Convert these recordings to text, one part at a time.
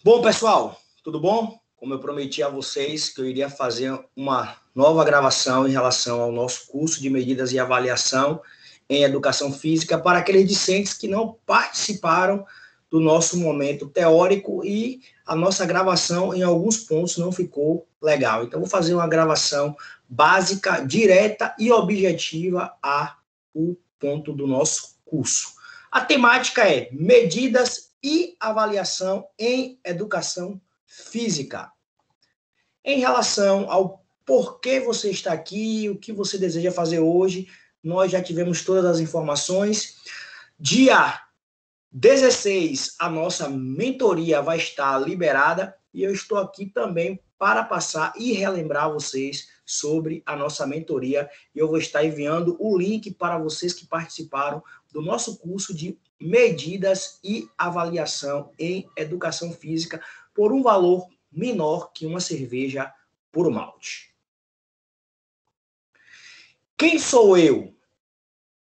Bom, pessoal, tudo bom? Como eu prometi a vocês que eu iria fazer uma nova gravação em relação ao nosso curso de medidas e avaliação em educação física para aqueles discentes que não participaram do nosso momento teórico e a nossa gravação em alguns pontos não ficou legal. Então, vou fazer uma gravação básica, direta e objetiva ao ponto do nosso curso. A temática é medidas e avaliação em educação física. Em relação ao porquê você está aqui, o que você deseja fazer hoje, nós já tivemos todas as informações. Dia 16, a nossa mentoria vai estar liberada e eu estou aqui também para passar e relembrar vocês sobre a nossa mentoria. Eu vou estar enviando o link para vocês que participaram do nosso curso de medidas e avaliação em educação física por um valor menor que uma cerveja por malte. Quem sou eu?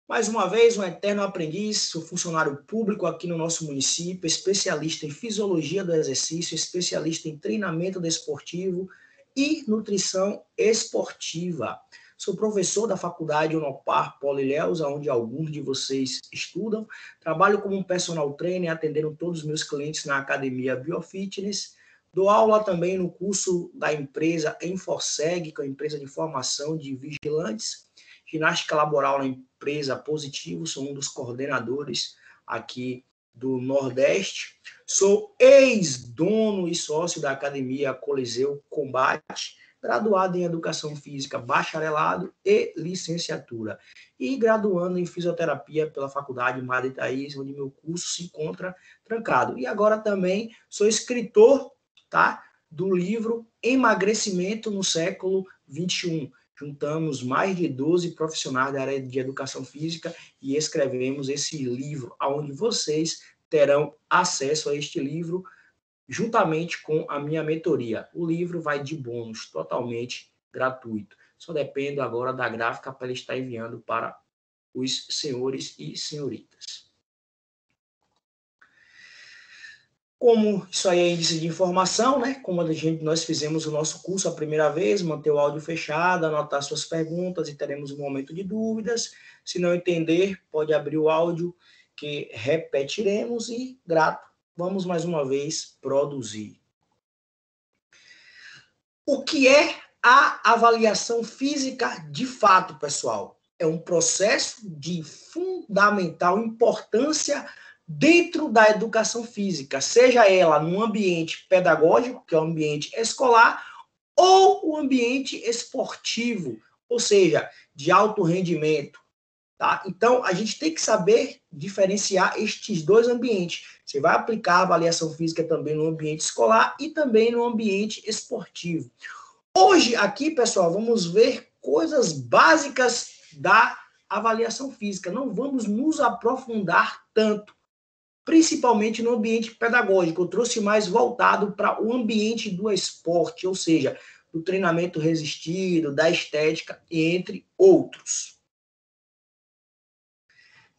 Mais uma vez, um eterno aprendiz, sou funcionário público aqui no nosso município, especialista em fisiologia do exercício, especialista em treinamento desportivo e nutrição esportiva. Sou professor da Faculdade Unopar Poliléus, onde alguns de vocês estudam. Trabalho como um personal trainer, atendendo todos os meus clientes na Academia Biofitness. Dou aula também no curso da empresa Enforseg, que é a empresa de formação de vigilantes. Ginástica laboral na empresa Positivo, sou um dos coordenadores aqui do Nordeste. Sou ex-dono e sócio da Academia Coliseu Combate, graduado em Educação Física, bacharelado e licenciatura. E graduando em Fisioterapia pela Faculdade Madre Thaís, onde meu curso se encontra trancado. E agora também sou escritor, tá, do livro Emagrecimento no Século XXI. Juntamos mais de 12 profissionais da área de educação física e escrevemos esse livro, onde vocês terão acesso a este livro juntamente com a minha mentoria. O livro vai de bônus, totalmente gratuito. Só depende agora da gráfica para ele estar enviando para os senhores e senhoritas. Como isso aí é índice de informação, né? Como nós fizemos o nosso curso a primeira vez, manter o áudio fechado, anotar suas perguntas e teremos um momento de dúvidas. Se não entender, pode abrir o áudio que repetiremos e grato. Vamos mais uma vez produzir. O que é a avaliação física de fato, pessoal? É um processo de fundamental importância dentro da educação física, seja ela no ambiente pedagógico, que é o ambiente escolar, ou o ambiente esportivo, ou seja, de alto rendimento. Tá? Então, a gente tem que saber diferenciar estes dois ambientes. Você vai aplicar a avaliação física também no ambiente escolar e também no ambiente esportivo. Hoje, aqui, pessoal, vamos ver coisas básicas da avaliação física. Não vamos nos aprofundar tanto, principalmente no ambiente pedagógico. Eu trouxe mais voltado para o ambiente do esporte, ou seja, do treinamento resistido, da estética, entre outros.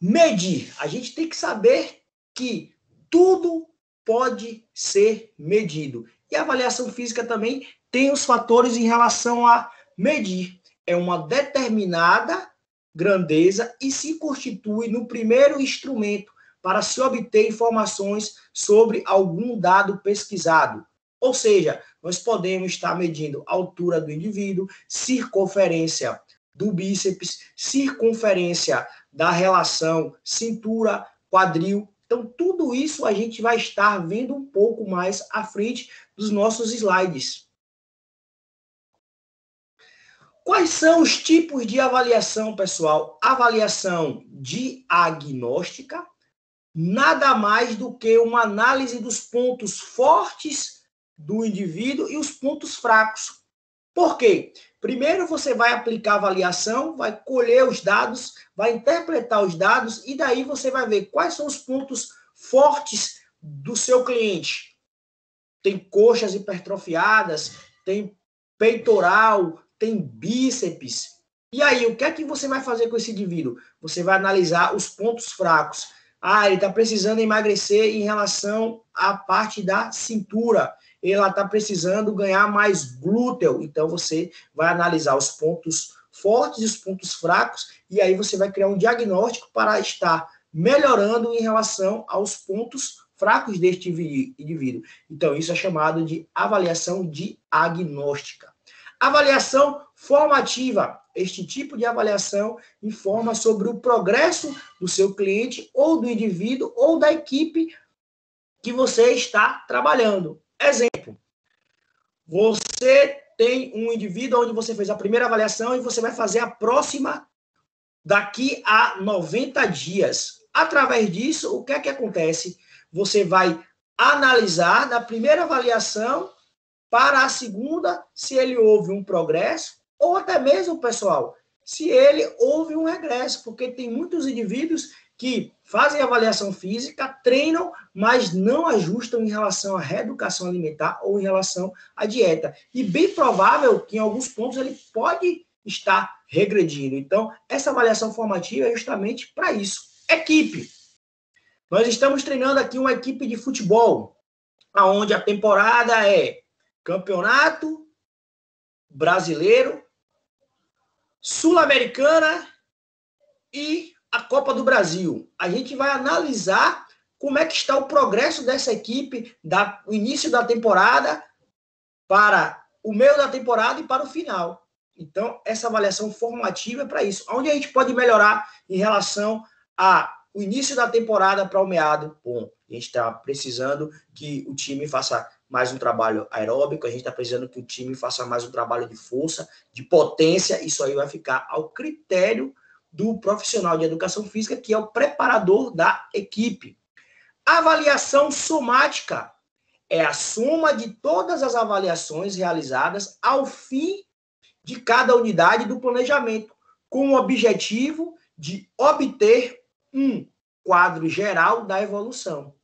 Medir. A gente tem que saber que tudo pode ser medido. E a avaliação física também tem os fatores em relação a medir. É uma determinada grandeza e se constitui no primeiro instrumento para se obter informações sobre algum dado pesquisado. Ou seja, nós podemos estar medindo a altura do indivíduo, circunferência do bíceps, circunferência da relação cintura-quadril. Então, tudo isso a gente vai estar vendo um pouco mais à frente dos nossos slides. Quais são os tipos de avaliação, pessoal? Avaliação diagnóstica, nada mais do que uma análise dos pontos fortes do indivíduo e os pontos fracos. Por quê? Primeiro você vai aplicar a avaliação, vai colher os dados, vai interpretar os dados e daí você vai ver quais são os pontos fortes do seu cliente. tem coxas hipertrofiadas, tem peitoral, tem bíceps. E aí, o que é que você vai fazer com esse indivíduo? Você vai analisar os pontos fracos. Ah, ele está precisando emagrecer em relação à parte da cintura. Ele está precisando ganhar mais glúteo. Então, você vai analisar os pontos fortes e os pontos fracos, e aí você vai criar um diagnóstico para estar melhorando em relação aos pontos fracos deste indivíduo. Então, isso é chamado de avaliação diagnóstica. Avaliação formativa. Este tipo de avaliação informa sobre o progresso do seu cliente ou do indivíduo ou da equipe que você está trabalhando. Exemplo, você tem um indivíduo onde você fez a primeira avaliação e você vai fazer a próxima daqui a 90 dias. Através disso, o que é que acontece? Você vai analisar da primeira avaliação para a segunda, se ele houve um progresso, ou até mesmo, pessoal, se ele houve um regresso, porque tem muitos indivíduos que fazem avaliação física, treinam, mas não ajustam em relação à reeducação alimentar ou em relação à dieta. E bem provável que em alguns pontos ele pode estar regredindo. Então, essa avaliação formativa é justamente para isso. Equipe. Nós estamos treinando aqui uma equipe de futebol, onde a temporada é Campeonato Brasileiro, Sul-Americana e a Copa do Brasil. A gente vai analisar como é que está o progresso dessa equipe do início da temporada para o meio da temporada e para o final. Então, essa avaliação formativa é para isso. Onde a gente pode melhorar em relação ao início da temporada para o meado? Bom, a gente está precisando que o time faça mais um trabalho aeróbico, a gente está precisando que o time faça mais um trabalho de força, de potência. Isso aí vai ficar ao critério do profissional de educação física, que é o preparador da equipe. Avaliação somática é a soma de todas as avaliações realizadas ao fim de cada unidade do planejamento, com o objetivo de obter um quadro geral da evolução.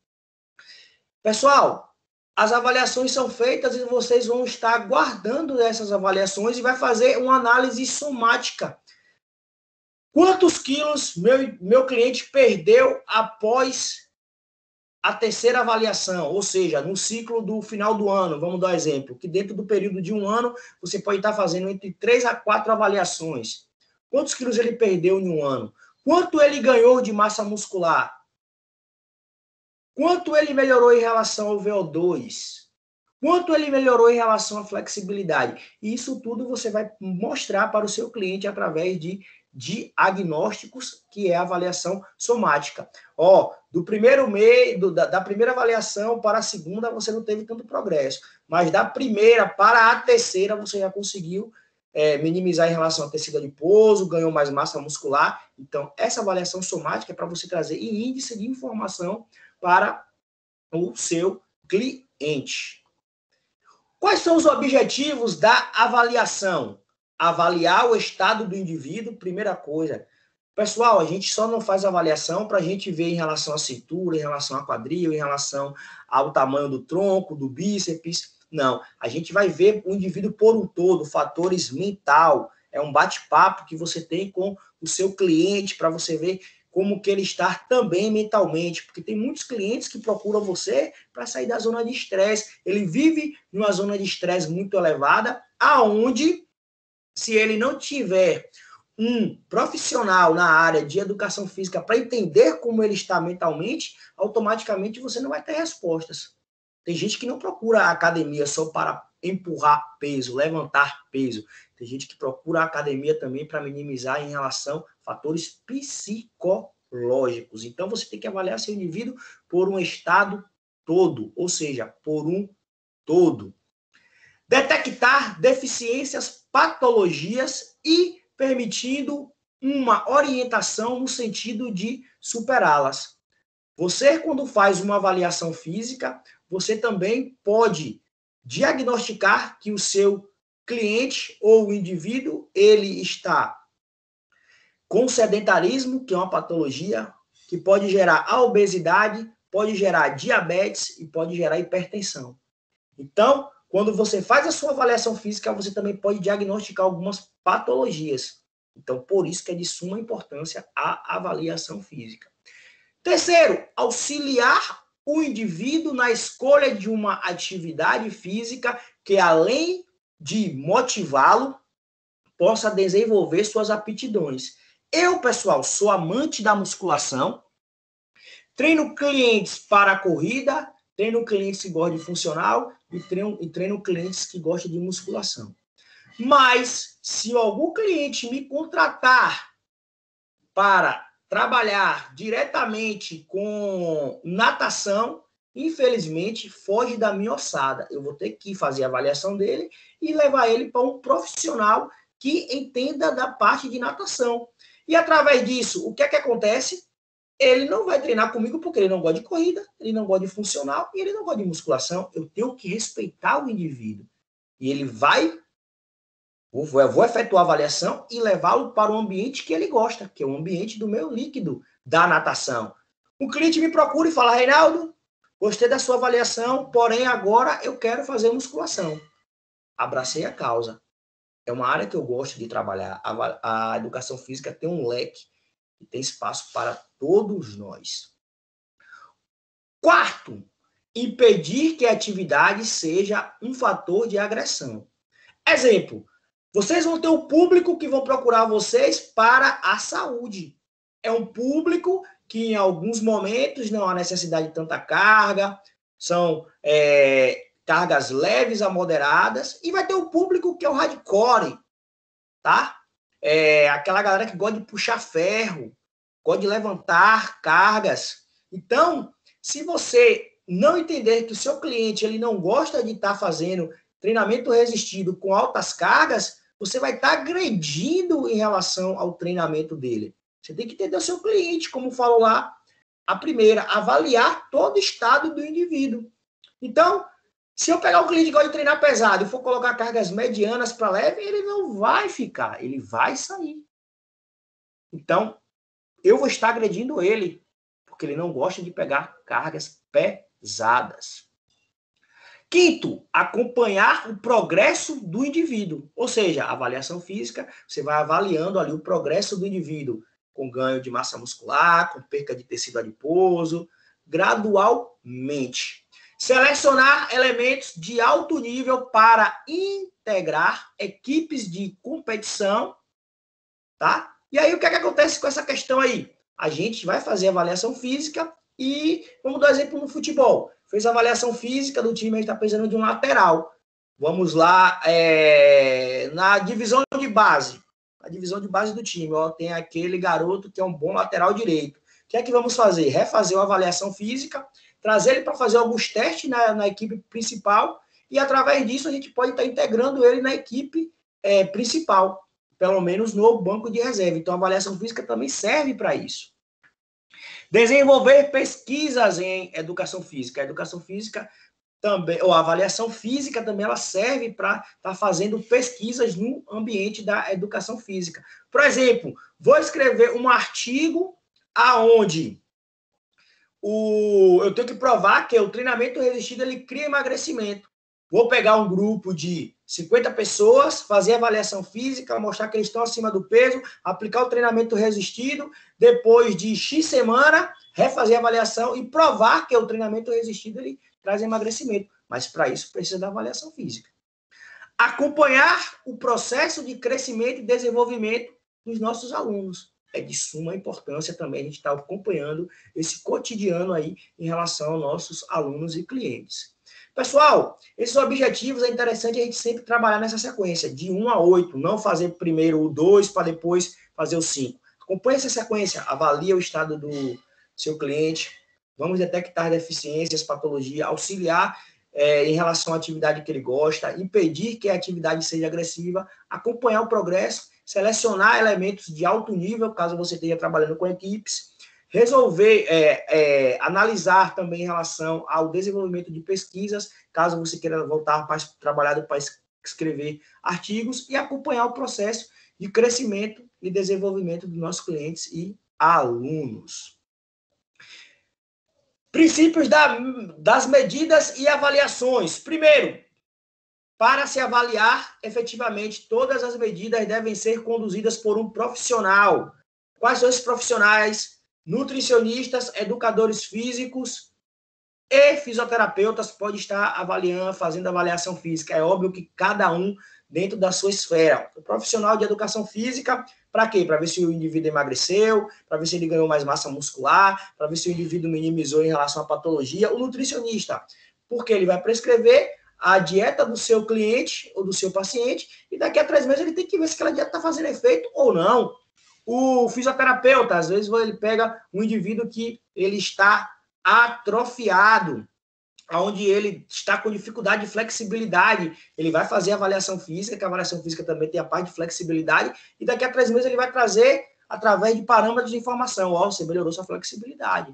Pessoal, as avaliações são feitas e vocês vão estar guardando essas avaliações e vai fazer uma análise somática. Quantos quilos meu cliente perdeu após a terceira avaliação, ou seja, no ciclo do final do ano, vamos dar um exemplo, que dentro do período de um ano, você pode estar fazendo entre 3 a 4 avaliações. Quantos quilos ele perdeu em um ano? Quanto ele ganhou de massa muscular? Quanto ele melhorou em relação ao VO2? Quanto ele melhorou em relação à flexibilidade? E isso tudo você vai mostrar para o seu cliente através de diagnósticos, que é a avaliação somática. Do primeiro mês, da primeira avaliação para a segunda, você não teve tanto progresso. Mas da primeira para a terceira, você já conseguiu minimizar em relação à tecido adiposo, ganhou mais massa muscular. Então, essa avaliação somática é para você trazer índice de informação para o seu cliente. Quais são os objetivos da avaliação? Avaliar o estado do indivíduo, primeira coisa. Pessoal, a gente só não faz avaliação para a gente ver em relação à cintura, em relação à quadril, em relação ao tamanho do tronco, do bíceps. Não, a gente vai ver o indivíduo por um todo, fatores mental. É um bate-papo que você tem com o seu cliente para você ver como que ele está também mentalmente, porque tem muitos clientes que procuram você para sair da zona de estresse. Ele vive numa zona de estresse muito elevada, aonde, se ele não tiver um profissional na área de educação física para entender como ele está mentalmente, automaticamente você não vai ter respostas. Tem gente que não procura a academia só para empurrar peso, levantar peso. Tem gente que procura a academia também para minimizar em relação a fatores psicológicos. Então, você tem que avaliar seu indivíduo por um estado todo, ou seja, por um todo. Detectar deficiências, patologias e permitindo uma orientação no sentido de superá-las. Você, quando faz uma avaliação física, você também pode diagnosticar que o seu cliente ou o indivíduo, ele está com sedentarismo, que é uma patologia que pode gerar a obesidade, pode gerar diabetes e pode gerar hipertensão. Então, quando você faz a sua avaliação física, você também pode diagnosticar algumas patologias. Então, por isso que é de suma importância a avaliação física. Terceiro, auxiliar o indivíduo na escolha de uma atividade física que, além de motivá-lo, possa desenvolver suas aptidões. Eu, pessoal, sou amante da musculação, treino clientes para a corrida, treino clientes que gostam de funcional e treino clientes que gostam de musculação. Mas, se algum cliente me contratar para trabalhar diretamente com natação, infelizmente, foge da minha ossada. Eu vou ter que fazer a avaliação dele e levar ele para um profissional que entenda da parte de natação. E, através disso, o que é que acontece? Ele não vai treinar comigo porque ele não gosta de corrida, ele não gosta de funcional e ele não gosta de musculação. Eu tenho que respeitar o indivíduo. E ele vai... Eu vou efetuar a avaliação e levá-lo para o ambiente que ele gosta, que é o ambiente do meu líquido, da natação. O cliente me procura e fala, Reinaldo, gostei da sua avaliação, porém agora eu quero fazer musculação. Abracei a causa. É uma área que eu gosto de trabalhar. A educação física tem um leque e tem espaço para todos nós. Quarto, impedir que a atividade seja um fator de agressão. Exemplo, vocês vão ter um público que vão procurar vocês para a saúde. É um público que, em alguns momentos, não há necessidade de tanta carga, são cargas leves a moderadas, e vai ter um público que é o hardcore, tá? Aquela galera que gosta de puxar ferro, gosta de levantar cargas. Então, se você não entender que o seu cliente ele não gosta de estar fazendo treinamento resistido com altas cargas, você vai estar agredindo em relação ao treinamento dele. Você tem que entender o seu cliente, como falou lá a primeira, avaliar todo o estado do indivíduo. Então, se eu pegar um cliente que gosta de treinar pesado e for colocar cargas medianas para leve, ele não vai ficar, ele vai sair. Então, eu vou estar agredindo ele, porque ele não gosta de pegar cargas pesadas. Quinto, acompanhar o progresso do indivíduo. Ou seja, a avaliação física, você vai avaliando ali o progresso do indivíduo, com ganho de massa muscular, com perca de tecido adiposo, gradualmente. Selecionar elementos de alto nível para integrar equipes de competição, tá? E aí, o que é que acontece com essa questão aí? A gente vai fazer avaliação física e, vamos dar um exemplo no futebol. Fez a avaliação física do time, a gente está precisando de um lateral. Vamos lá, na divisão de base. A divisão de base do time, ó, tem aquele garoto que é um bom lateral direito. O que é que vamos fazer? Refazer uma avaliação física, trazer ele para fazer alguns testes na equipe principal e, através disso, a gente pode estar integrando ele na equipe principal, pelo menos no banco de reserva. Então, a avaliação física também serve para isso. Desenvolver pesquisas em educação física. A educação física também, ou a avaliação física também, ela serve para estar fazendo pesquisas no ambiente da educação física. Por exemplo, vou escrever um artigo aonde eu tenho que provar que o treinamento resistido ele cria emagrecimento. Vou pegar um grupo de 50 pessoas, fazer avaliação física, mostrar que eles estão acima do peso, aplicar o treinamento resistido, depois de X semana, refazer a avaliação e provar que o treinamento resistido ele traz emagrecimento. Mas para isso precisa da avaliação física. Acompanhar o processo de crescimento e desenvolvimento dos nossos alunos. É de suma importância também a gente estar acompanhando esse cotidiano aí em relação aos nossos alunos e clientes. Pessoal, esses objetivos é interessante a gente sempre trabalhar nessa sequência, de 1 a 8, não fazer primeiro o 2 para depois fazer o 5. Acompanhe essa sequência, avalie o estado do seu cliente, vamos detectar deficiências, patologia, auxiliar em relação à atividade que ele gosta, impedir que a atividade seja agressiva, acompanhar o progresso, selecionar elementos de alto nível, caso você esteja trabalhando com equipes, resolver, analisar também em relação ao desenvolvimento de pesquisas, caso você queira voltar para trabalhar para escrever artigos, e acompanhar o processo de crescimento e desenvolvimento dos nossos clientes e alunos. Princípios das medidas e avaliações. Primeiro, para se avaliar efetivamente, todas as medidas devem ser conduzidas por um profissional. Quais são esses profissionais? Nutricionistas, educadores físicos e fisioterapeutas podem estar avaliando, fazendo avaliação física. É óbvio que cada um dentro da sua esfera. O profissional de educação física, para quê? Para ver se o indivíduo emagreceu, para ver se ele ganhou mais massa muscular, para ver se o indivíduo minimizou em relação à patologia. O nutricionista, porque ele vai prescrever a dieta do seu cliente ou do seu paciente e daqui a 3 meses ele tem que ver se aquela dieta está fazendo efeito ou não. O fisioterapeuta, às vezes ele pega um indivíduo que ele está atrofiado, onde ele está com dificuldade de flexibilidade, ele vai fazer a avaliação física, que a avaliação física também tem a parte de flexibilidade, e daqui a 3 meses ele vai trazer, através de parâmetros de informação, ó, você melhorou sua flexibilidade,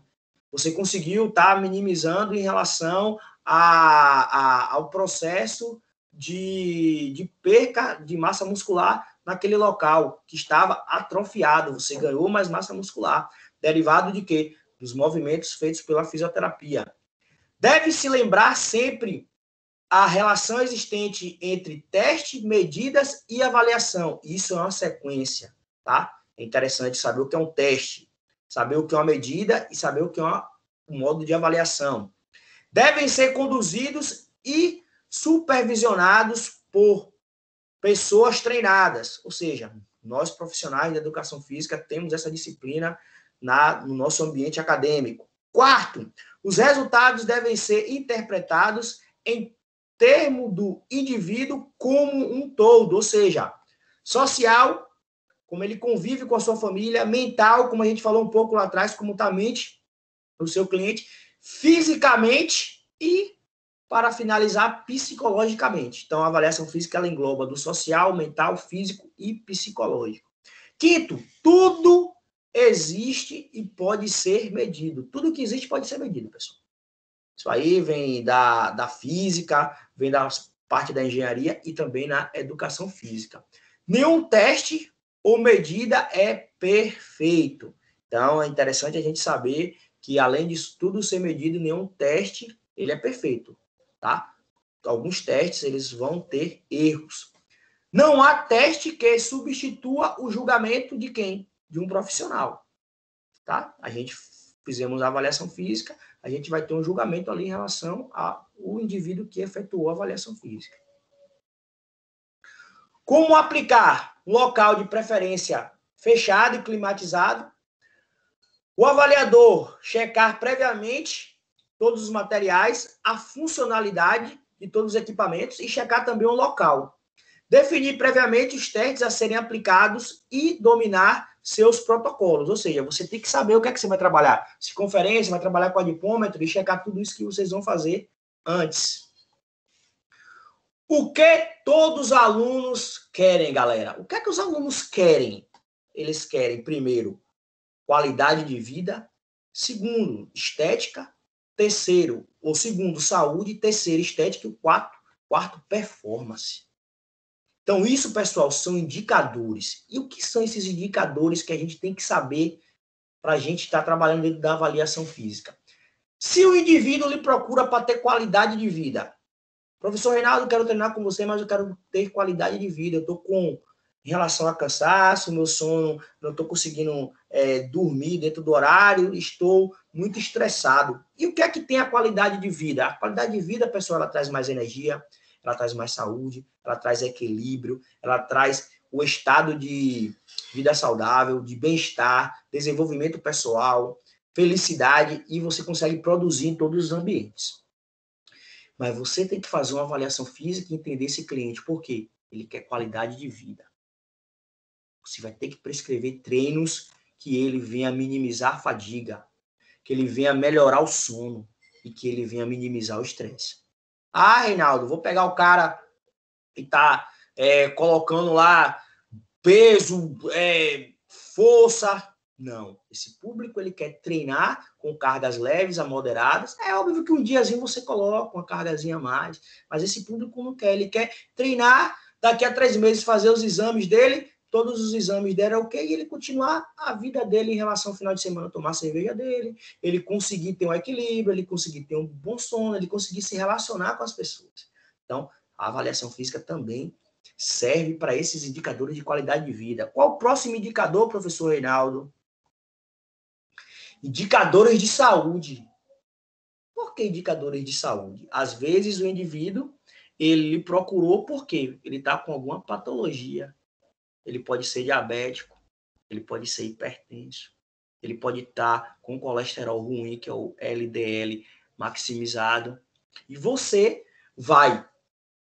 você conseguiu estar minimizando em relação ao processo de perca de massa muscular naquele local que estava atrofiado, você ganhou mais massa muscular, derivado de quê? Dos movimentos feitos pela fisioterapia. Deve-se lembrar sempre a relação existente entre teste, medidas e avaliação. Isso é uma sequência, tá? É interessante saber o que é um teste, saber o que é uma medida e saber o que é um modo de avaliação. Devem ser conduzidos e supervisionados por pessoas treinadas, ou seja, nós profissionais de educação física temos essa disciplina no nosso ambiente acadêmico. Quarto, os resultados devem ser interpretados em termos do indivíduo como um todo, ou seja, social, como ele convive com a sua família, mental, como a gente falou um pouco lá atrás, como está a mente do seu cliente, fisicamente e, para finalizar, psicologicamente. Então, a avaliação física ela engloba do social, mental, físico e psicológico. Quinto, tudo existe e pode ser medido. Tudo que existe pode ser medido, pessoal. Isso aí vem da física, vem da parte da engenharia e também na educação física. Nenhum teste ou medida é perfeito. Então, é interessante a gente saber que, além disso tudo ser medido, nenhum teste ele é perfeito, tá? Alguns testes eles vão ter erros. Não há teste que substitua o julgamento de quem? De um profissional, tá? A gente fizemos a avaliação física, a gente vai ter um julgamento ali em relação ao indivíduo que efetuou a avaliação física. Como aplicar? Um local de preferência fechado e climatizado. O avaliador checar previamente todos os materiais, a funcionalidade de todos os equipamentos e checar também o local. Definir previamente os testes a serem aplicados e dominar seus protocolos. Ou seja, você tem que saber o que é que você vai trabalhar. Se conferência, vai trabalhar com adipômetro e checar tudo isso que vocês vão fazer antes. O que todos os alunos querem, galera? O que é que os alunos querem? Eles querem, primeiro, qualidade de vida. Segundo, estética. Terceiro, ou segundo, saúde. Terceiro, estética. E quarto, performance. Então, isso, pessoal, são indicadores. E o que são esses indicadores que a gente tem que saber para a gente estar trabalhando dentro da avaliação física? Se o indivíduo lhe procura para ter qualidade de vida, professor Reinaldo, eu quero treinar com você, mas eu quero ter qualidade de vida. Eu estou com, em relação a cansaço, meu sono, não estou conseguindo dormir dentro do horário, estou muito estressado. E o que é que tem a qualidade de vida? A qualidade de vida, pessoal, ela traz mais energia, ela traz mais saúde, ela traz equilíbrio, ela traz o estado de vida saudável, de bem-estar, desenvolvimento pessoal, felicidade, e você consegue produzir em todos os ambientes. Mas você tem que fazer uma avaliação física e entender esse cliente. Por quê? Ele quer qualidade de vida. Você vai ter que prescrever treinos que ele venha minimizar a fadiga, que ele venha melhorar o sono e que ele venha minimizar o estresse. Ah, Reinaldo, vou pegar o cara que está colocando lá peso, força. Não, esse público ele quer treinar com cargas leves a moderadas. É óbvio que um diazinho você coloca uma cargazinha a mais, mas esse público não quer. Ele quer treinar, daqui a 3 meses fazer os exames dele, todos os exames deram ok, e ele continuar a vida dele em relação ao final de semana, tomar a cerveja dele, ele conseguir ter um equilíbrio, ele conseguir ter um bom sono, ele conseguir se relacionar com as pessoas. Então, a avaliação física também serve para esses indicadores de qualidade de vida. Qual o próximo indicador, professor Reinaldo? Indicadores de saúde. Por que indicadores de saúde? Às vezes o indivíduo, ele procurou porque ele está com alguma patologia. Ele pode ser diabético, ele pode ser hipertenso, ele pode estar com colesterol ruim, que é o LDL maximizado. E você vai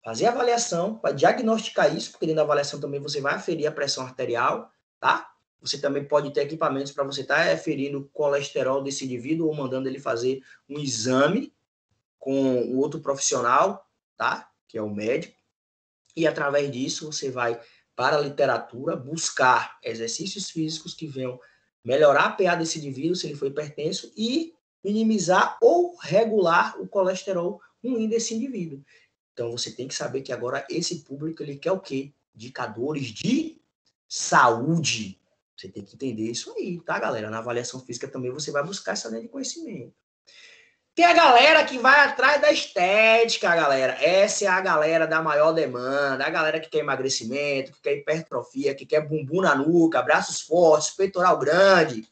fazer a avaliação, vai diagnosticar isso, porque dentro da avaliação também você vai aferir a pressão arterial, tá? Você também pode ter equipamentos para você estar aferindo o colesterol desse indivíduo ou mandando ele fazer um exame com o outro profissional, tá? Que é o médico. E através disso você vai para a literatura buscar exercícios físicos que venham melhorar a PA desse indivíduo, se ele for hipertenso, e minimizar ou regular o colesterol ruim desse indivíduo. Então, você tem que saber que agora esse público, ele quer o quê? Indicadores de saúde. Você tem que entender isso aí, tá, galera? Na avaliação física também você vai buscar essa linha de conhecimento. Tem a galera que vai atrás da estética, galera. Essa é a galera da maior demanda. A galera que quer emagrecimento, que quer hipertrofia, que quer bumbum na nuca, braços fortes, peitoral grande.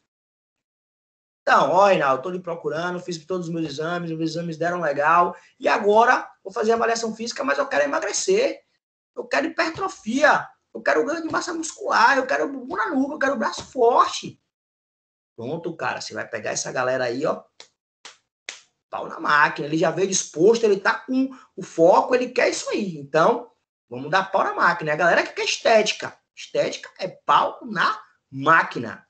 Então, ó, Reinaldo, estou lhe procurando, fiz todos os meus exames deram legal, e agora vou fazer avaliação física, mas eu quero emagrecer, eu quero hipertrofia, eu quero ganho de massa muscular, eu quero bumbum na nuca, eu quero braço forte. Pronto, cara, você vai pegar essa galera aí, ó, pau na máquina, ele já veio disposto, ele tá com o foco, ele quer isso aí. Então, vamos dar pau na máquina. É a galera que quer estética. Estética é pau na máquina.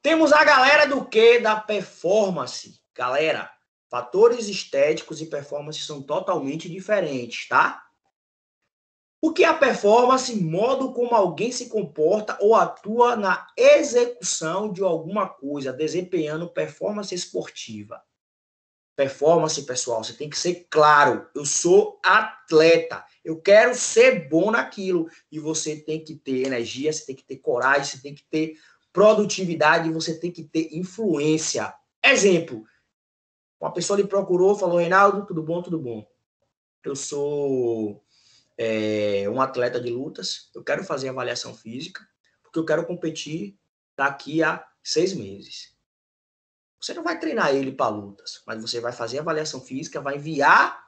Temos a galera do quê? Da performance. Galera, fatores estéticos e performance são totalmente diferentes, tá? O que é a performance? Modo como alguém se comporta ou atua na execução de alguma coisa, desempenhando performance esportiva. Performance, pessoal, você tem que ser claro. Eu sou atleta. Eu quero ser bom naquilo. E você tem que ter energia, você tem que ter coragem, você tem que ter produtividade, você tem que ter influência. Exemplo, uma pessoa lhe procurou, falou, Reinaldo, tudo bom, tudo bom. Eu sou um atleta de lutas, eu quero fazer avaliação física, porque eu quero competir daqui a 6 meses. Você não vai treinar ele para lutas, mas você vai fazer avaliação física, vai enviar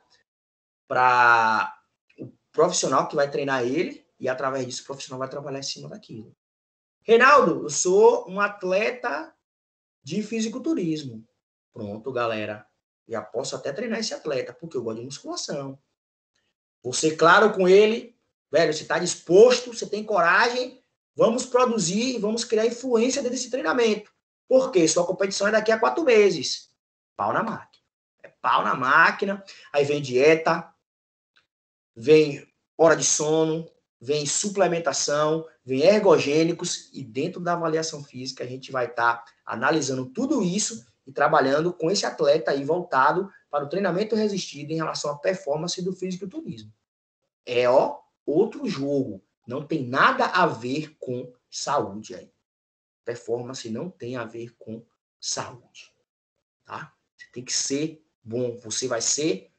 para o profissional que vai treinar ele, e através disso o profissional vai trabalhar em cima daquilo. Reinaldo, eu sou um atleta de fisiculturismo. Pronto, galera. Já posso até treinar esse atleta, porque eu gosto de musculação. Vou ser claro com ele. Velho, você está disposto, você tem coragem, vamos produzir, vamos criar influência desse treinamento. Por quê? Sua competição é daqui a 4 meses. Pau na máquina. É pau na máquina. Aí vem dieta, vem hora de sono, vem suplementação, vem ergogênicos, e dentro da avaliação física a gente vai estar analisando tudo isso e trabalhando com esse atleta aí voltado para o treinamento resistido em relação à performance do fisiculturismo. É, outro jogo. Não tem nada a ver com saúde aí. Performance não tem a ver com saúde, tá? Você tem que ser bom. Você vai ser,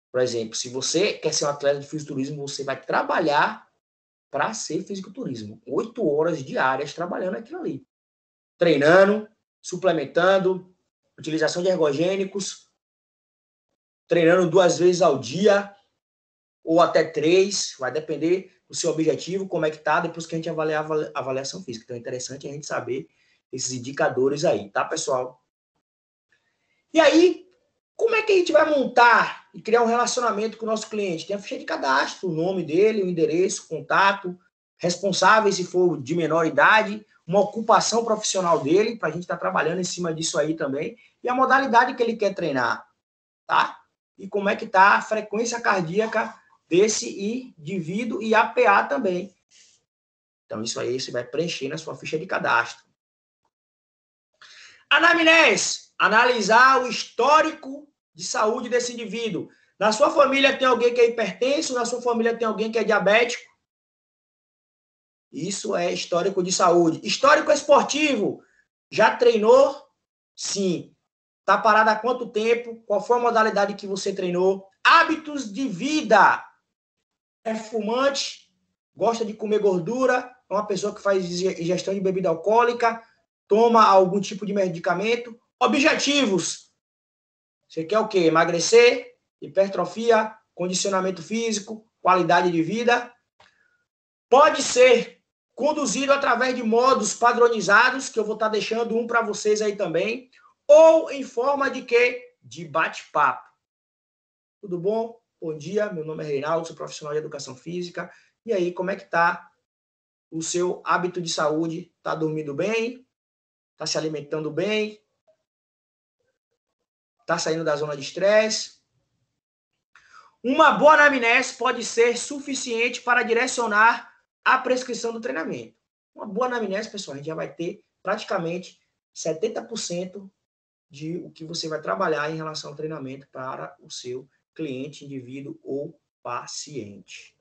por exemplo, se você quer ser um atleta de fisiculturismo, você vai trabalhar para ser fisiculturismo. 8 horas diárias trabalhando aquilo ali. Treinando, suplementando, utilização de ergogênicos, treinando 2 vezes ao dia, ou até 3, vai depender do seu objetivo, como é que tá, depois que a gente avaliar a avaliação física. Então é interessante a gente saber esses indicadores aí, tá, pessoal? E aí, como é que a gente vai montar e criar um relacionamento com o nosso cliente? Tem a ficha de cadastro, o nome dele, o endereço, o contato, responsável se for de menor idade, uma ocupação profissional dele, para a gente estar trabalhando em cima disso aí também, e a modalidade que ele quer treinar, tá? E como é que tá a frequência cardíaca desse indivíduo e a PA também. Então, isso aí você vai preencher na sua ficha de cadastro. Anamnese, analisar o histórico de saúde desse indivíduo. Na sua família tem alguém que é hipertenso? Na sua família tem alguém que é diabético? Isso é histórico de saúde. Histórico esportivo. Já treinou? Sim. Está parado há quanto tempo? Qual foi a modalidade que você treinou? Hábitos de vida. É fumante? Gosta de comer gordura? É uma pessoa que faz ingestão de bebida alcoólica? Toma algum tipo de medicamento? Objetivos. Você quer o quê? Emagrecer? Hipertrofia? Condicionamento físico? Qualidade de vida? Pode ser conduzido através de modos padronizados, que eu vou estar deixando um para vocês aí também, ou em forma de quê? De bate-papo. Tudo bom? Bom dia, meu nome é Reinaldo, sou profissional de educação física. E aí, como é que está o seu hábito de saúde? Está dormindo bem? Está se alimentando bem? Está saindo da zona de estresse? Uma boa anamnese pode ser suficiente para direcionar a prescrição do treinamento. Uma boa anamnese, pessoal, a gente já vai ter praticamente 70% de o que você vai trabalhar em relação ao treinamento para o seu cliente, indivíduo ou paciente.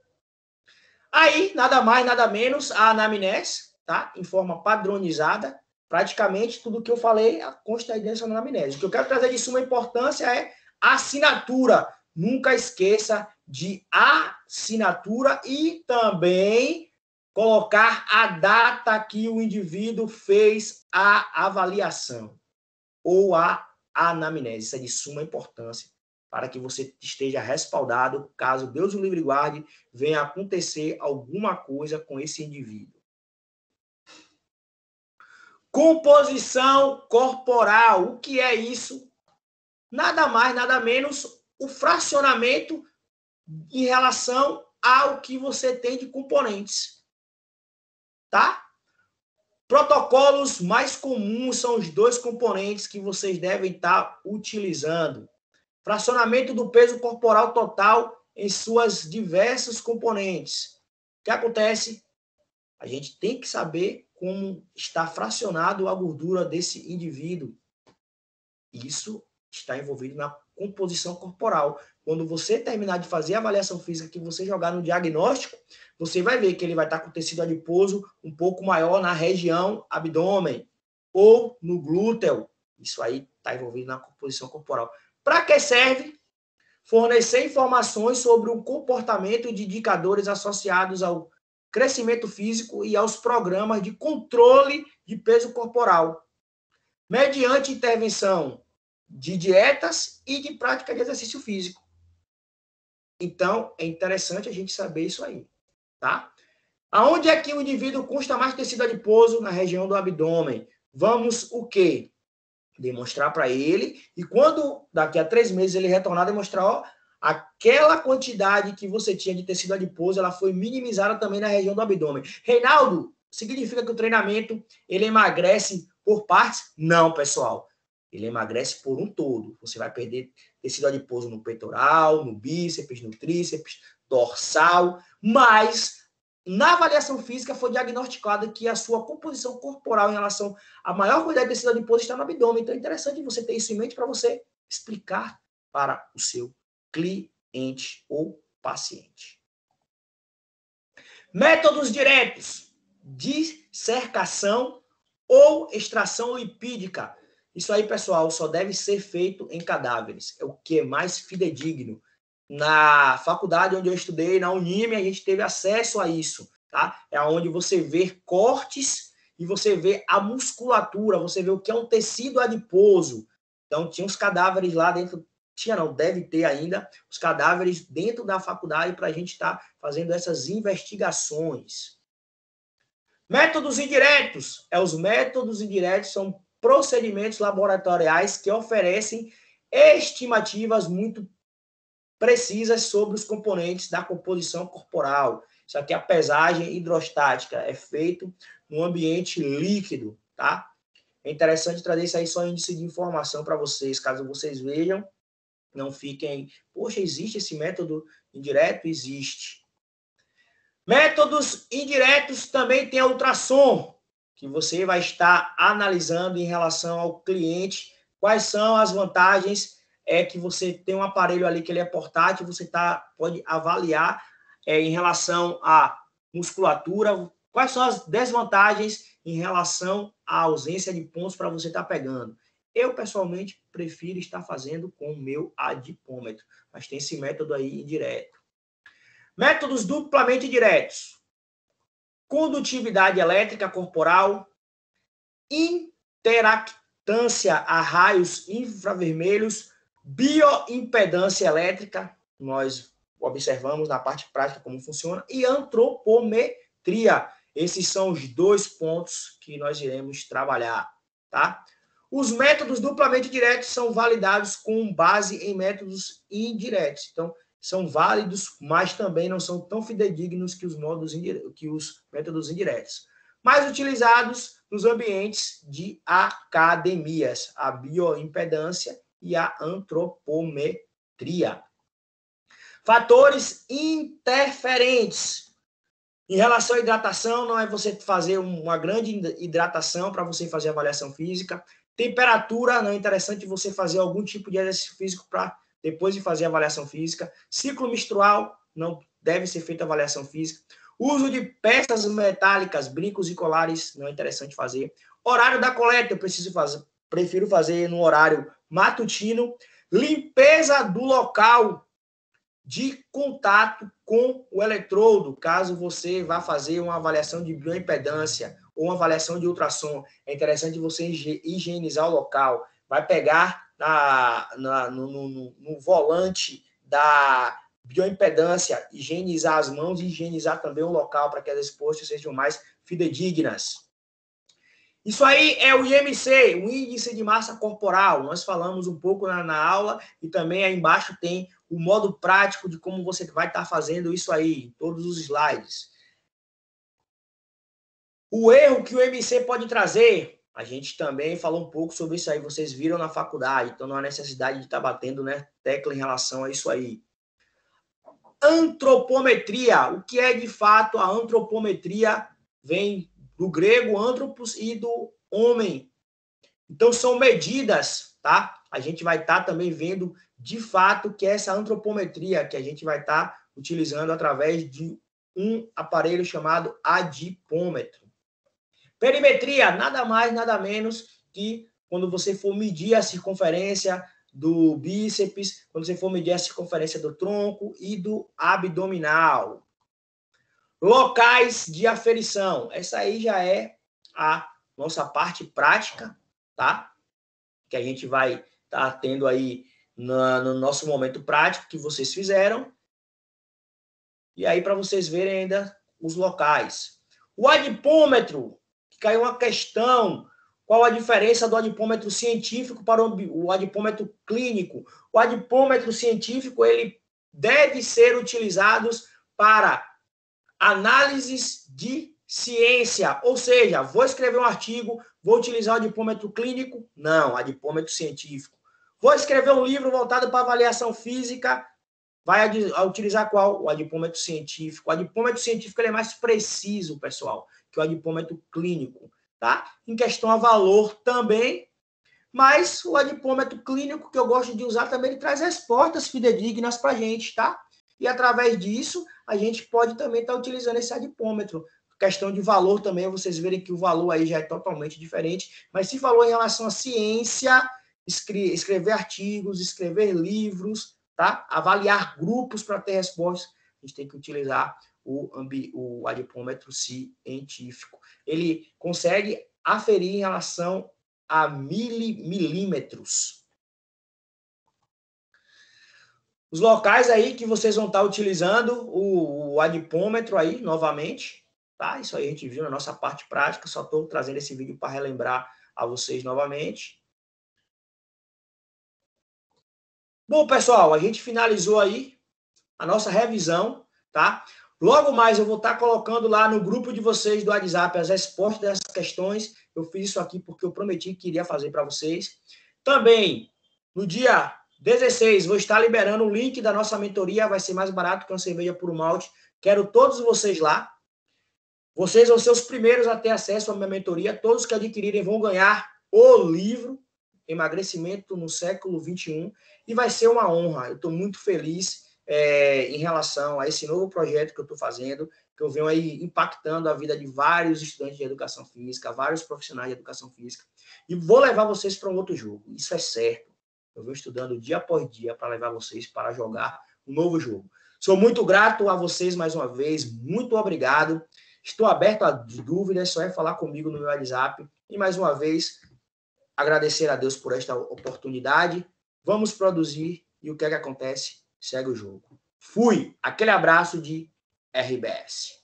Aí, nada mais, nada menos, a anamnese, tá? Em forma padronizada, praticamente tudo que eu falei consta aí dentro da anamnese. O que eu quero trazer de suma importância é a assinatura. Nunca esqueça de assinatura e também colocar a data que o indivíduo fez a avaliação ou a anamnese. Isso é de suma importância para que você esteja respaldado caso Deus o livre e guarde, venha acontecer alguma coisa com esse indivíduo. Composição corporal. O que é isso? Nada mais, nada menos o fracionamento em relação ao que você tem de componentes. Tá? Protocolos mais comuns são os 2 componentes que vocês devem estar utilizando. Fracionamento do peso corporal total em suas diversos componentes. O que acontece? A gente tem que saber como está fracionado a gordura desse indivíduo. Isso está envolvido na composição corporal. Quando você terminar de fazer a avaliação física, que você jogar no diagnóstico, você vai ver que ele vai estar com tecido adiposo um pouco maior na região abdômen ou no glúteo. Isso aí está envolvido na composição corporal. Para que serve? Fornecer informações sobre o comportamento de indicadores associados ao crescimento físico e aos programas de controle de peso corporal, mediante intervenção de dietas e de prática de exercício físico. Então, é interessante a gente saber isso aí, tá? Aonde é que o indivíduo consta mais tecido adiposo? Na região do abdômen. Vamos o quê? Demonstrar para ele, e quando daqui a 3 meses ele retornar, demonstrar, ó, aquela quantidade que você tinha de tecido adiposo, ela foi minimizada também na região do abdômen. Reinaldo, significa que o treinamento, ele emagrece por partes? Não, pessoal. Ele emagrece por um todo. Você vai perder tecido adiposo no peitoral, no bíceps, no tríceps, dorsal, mas na avaliação física foi diagnosticado que a sua composição corporal em relação à maior quantidade de tecido adiposo está no abdômen. Então é interessante você ter isso em mente para você explicar para o seu cliente ou paciente. Métodos diretos: dissecação ou extração lipídica. Isso aí, pessoal, só deve ser feito em cadáveres. É o que é mais fidedigno. Na faculdade onde eu estudei, na Unime, a gente teve acesso a isso, tá? É onde você vê cortes e você vê a musculatura, você vê o que é um tecido adiposo. Então, tinha uns cadáveres lá dentro, tinha não, deve ter ainda, os cadáveres dentro da faculdade para a gente estar fazendo essas investigações. Métodos indiretos. Os métodos indiretos são procedimentos laboratoriais que oferecem estimativas muito precisas sobre os componentes da composição corporal. Isso aqui é a pesagem hidrostática, é feito no ambiente líquido, tá? É interessante trazer isso aí só índice de informação para vocês, caso vocês vejam, não fiquem, poxa, existe esse método indireto? Existe. Métodos indiretos também tem a ultrassom, que você vai estar analisando em relação ao cliente, quais são as vantagens é que você tem um aparelho ali que ele é portátil, você pode avaliar em relação à musculatura, quais são as desvantagens em relação à ausência de pontos para você estar pegando. Eu, pessoalmente, prefiro estar fazendo com o meu adipômetro, mas tem esse método aí indireto. Métodos duplamente diretos. Condutividade elétrica corporal, interactância a raios infravermelhos, bioimpedância elétrica, nós observamos na parte prática como funciona, e antropometria. Esses são os 2 pontos que nós iremos trabalhar, tá? Os métodos duplamente diretos são validados com base em métodos indiretos. Então, são válidos, mas também não são tão fidedignos que os métodos indiretos. Mais utilizados nos ambientes de academias, a bioimpedância e a antropometria. Fatores interferentes. Em relação à hidratação, não é você fazer uma grande hidratação para você fazer avaliação física. Temperatura, não é interessante você fazer algum tipo de exercício físico para depois de fazer a avaliação física. Ciclo menstrual, não deve ser feita avaliação física. Uso de peças metálicas, brincos e colares, não é interessante fazer. Horário da coleta, prefiro fazer no horário matutino. Limpeza do local de contato com o eletrodo, caso você vá fazer uma avaliação de bioimpedância ou uma avaliação de ultrassom. É interessante você higienizar o local. Vai pegar no volante da bioimpedância, higienizar as mãos e higienizar também o local para que as respostas sejam mais fidedignas. Isso aí é o IMC, o Índice de Massa Corporal. Nós falamos um pouco na aula e também aí embaixo tem o modo prático de como você vai estar fazendo isso aí, em todos os slides. O erro que o IMC pode trazer, a gente também falou um pouco sobre isso aí, vocês viram na faculdade, então não há necessidade de estar batendo, né, tecla em relação a isso aí. Antropometria, o que é de fato a antropometria? Vem do grego antropos e do homem. Então são medidas, tá? A gente vai estar também vendo de fato que é essa antropometria que a gente vai estar utilizando através de um aparelho chamado adipômetro. Perimetria, nada mais, nada menos que quando você for medir a circunferência do bíceps, quando você for medir a circunferência do tronco e do abdominal. Locais de aferição. Essa aí já é a nossa parte prática, tá? Que a gente vai estar tendo aí no nosso momento prático que vocês fizeram. E aí, para vocês verem ainda os locais. O adipômetro, que caiu uma questão. Qual a diferença do adipômetro científico para o adipômetro clínico? O adipômetro científico, ele deve ser utilizado para análises de ciência, ou seja, vou escrever um artigo, vou utilizar o adipômetro clínico? Não, adipômetro científico. Vou escrever um livro voltado para avaliação física, vai utilizar qual? O adipômetro científico. O adipômetro científico ele é mais preciso, pessoal, que o adipômetro clínico, tá? Em questão a valor também, mas o adipômetro clínico que eu gosto de usar também, ele traz respostas fidedignas para a gente, tá? E através disso, a gente pode também estar utilizando esse adipômetro. Questão de valor também, vocês verem que o valor aí já é totalmente diferente. Mas se falou em relação à ciência, escrever artigos, escrever livros, tá? Avaliar grupos para ter respostas, a gente tem que utilizar o adipômetro científico. Ele consegue aferir em relação a milímetros. Os locais aí que vocês vão estar utilizando o adipômetro aí, novamente, tá? Isso aí a gente viu na nossa parte prática, só estou trazendo esse vídeo para relembrar a vocês novamente. Bom, pessoal, a gente finalizou aí a nossa revisão, tá? Logo mais eu vou estar colocando lá no grupo de vocês do WhatsApp as respostas dessas questões. Eu fiz isso aqui porque eu prometi que iria fazer para vocês. Também, no dia 16, vou estar liberando o link da nossa mentoria, vai ser mais barato que uma cerveja por malte. Quero todos vocês lá. Vocês vão ser os primeiros a ter acesso à minha mentoria. Todos que adquirirem vão ganhar o livro. Emagrecimento no século XXI, e vai ser uma honra. Eu estou muito feliz em relação a esse novo projeto que eu estou fazendo, que eu venho aí impactando a vida de vários estudantes de educação física, vários profissionais de educação física, e vou levar vocês para um outro jogo. Isso é certo. Eu venho estudando dia após dia para levar vocês para jogar um novo jogo. Sou muito grato a vocês mais uma vez, muito obrigado. Estou aberto a dúvidas, só é falar comigo no meu WhatsApp. E mais uma vez, agradecer a Deus por esta oportunidade. Vamos produzir e o que é que acontece? Segue o jogo. Fui! Aquele abraço de RBS.